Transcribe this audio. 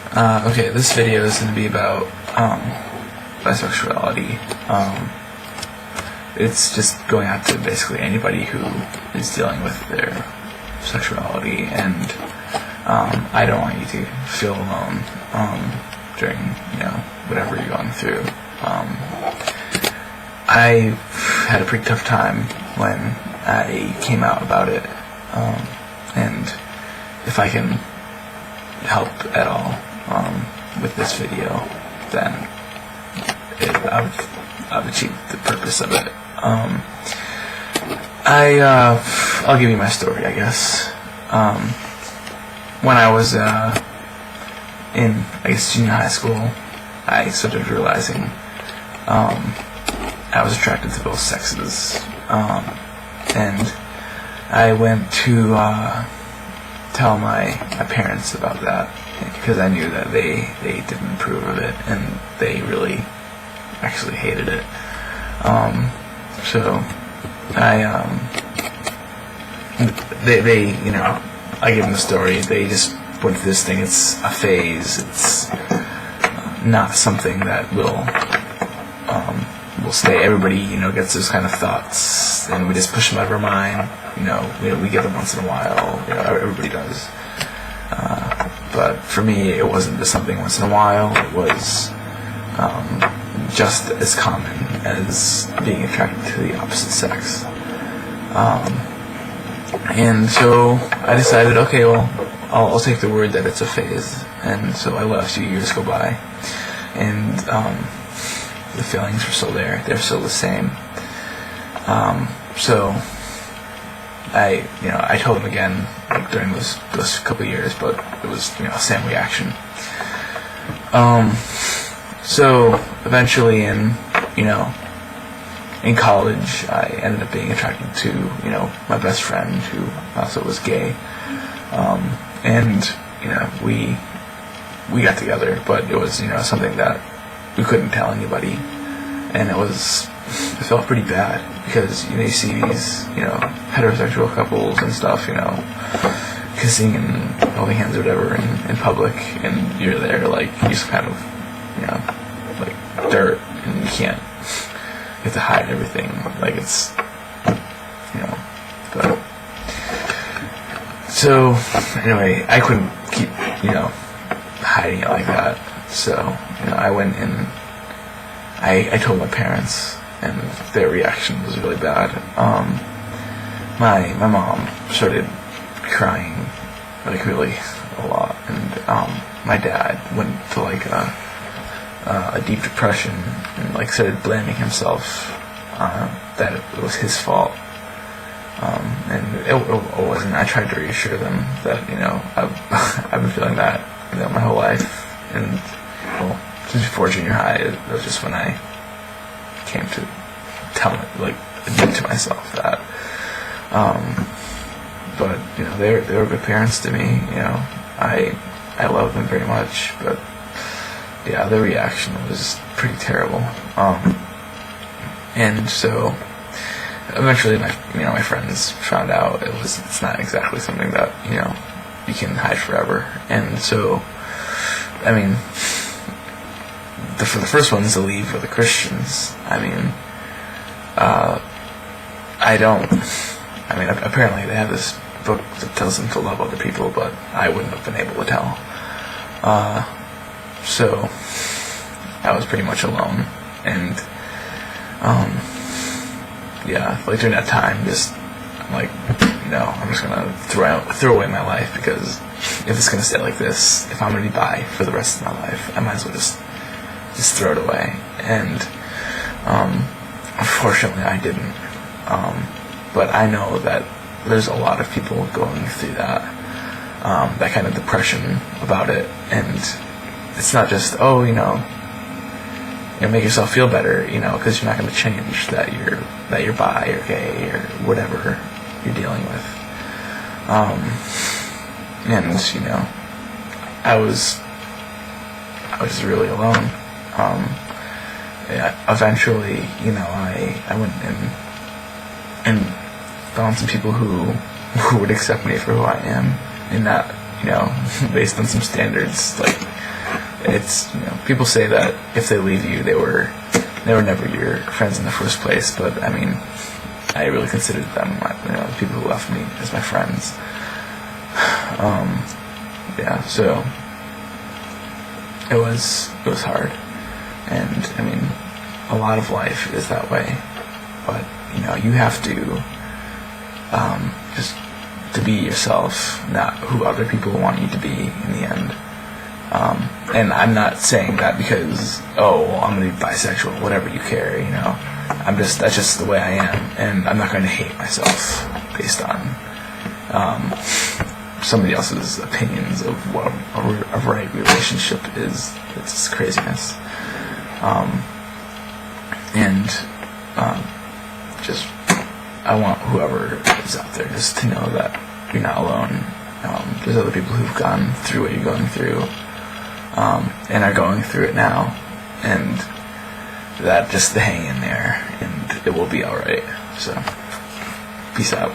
Okay, this video is going to be about bisexuality. It's just going out to basically anybody who is dealing with their sexuality, and I don't want you to feel alone during whatever you're going through. I had a pretty tough time when I came out about it, and if I can help at all with this video, then I've achieved the purpose of it. I'll give you my story, I guess. When I was in, junior high school, I started realizing I was attracted to both sexes, and I went to tell my parents about that, because I knew that they didn't approve of it, and they really actually hated it. So I gave them the story. They just went through this thing. It's a phase. It's not something that will stay. Everybody, gets those kind of thoughts, and we just push them out of our mind. We get them once in a while. Everybody does. But for me, it wasn't just something once in a while. It was just as common as being attracted to the opposite sex. And so I decided, okay, well, I'll take the word that it's a phase. And so I let a few years go by, and the feelings were still there. They're still the same. So I told him again during those couple of years, but it was the same reaction. So eventually in college, I ended up being attracted to my best friend, who also was gay, and we got together, but it was something that we couldn't tell anybody, and it felt pretty bad, because you see these heterosexual couples and stuff kissing and holding hands or whatever in public, and you're there like you just kind of like dirt, and you have to hide everything, like it's but so anyway, I couldn't keep hiding it like that, so I went and I told my parents, and their reaction was really bad. My mom started crying like really a lot, and my dad went to like a deep depression, and like started blaming himself that it was his fault, and it wasn't. I tried to reassure them that I've been feeling that my whole life, and well, since before junior high, it was just when I came to admit to myself that. But they were good parents to me. I love them very much, but yeah, their reaction was pretty terrible. And so eventually my friends found out it's not exactly something that you can hide forever. And so for the first ones to leave were the Christians. Apparently they have this book that tells them to love other people, but I wouldn't have been able to tell. So I was pretty much alone, and during that time, I'm just gonna throw away my life, because if it's gonna stay like this, if I'm gonna be bi for the rest of my life, I might as well just throw it away. And unfortunately I didn't, but I know that there's a lot of people going through that kind of depression about it, and it's not just make yourself feel better, because you're not going to change that you're bi or gay or whatever you're dealing with. And I was just really alone. Eventually, I went and found some people who would accept me for who I am, and that based on some standards. Like, it's, people say that if they leave you, they were never your friends in the first place. But I mean, I really considered them, the people who left me, as my friends. So it was hard, and I mean, a lot of life is that way. But you have to just to be yourself, not who other people want you to be in the end. And I'm not saying that because, I'm going to be bisexual, whatever you care, that's just the way I am, and I'm not going to hate myself based on somebody else's opinions of what a right relationship is. It's just craziness. I want whoever is out there just to know that you're not alone. There's other people who've gone through what you're going through, and are going through it now, and that just to hang in there, and it will be alright. So, peace out.